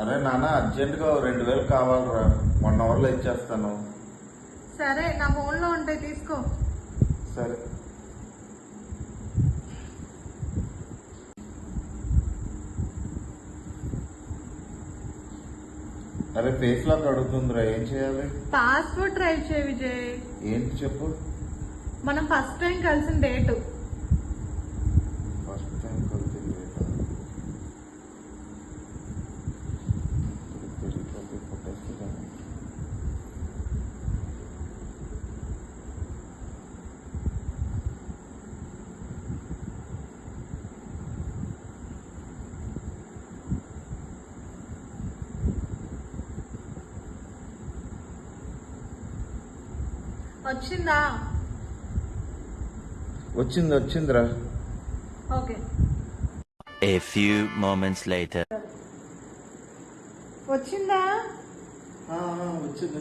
అరే నాన్న అర్జెంటుగా 2000 కావాలరా, 1 అవర్లో ఇచ్చేస్తాను. సరే, నా ఫోన్లో ఉంటాయి, తీసుకో. సరే. అరే ఫేస్ లాక్ అడుగుతుందిరా, ఏం చేయాలి? పాస్వర్డ్ ట్రై చేయి విజయ్. ఏంటి చెప్పు. మనం ఫస్ట్ టైం కలిసిన డేటు. ఫస్ట్ టైం కలిసింది వచ్చిందా? వచ్చిందిరా. Okay. A few moments later. వచ్చిందా? వచ్చింది.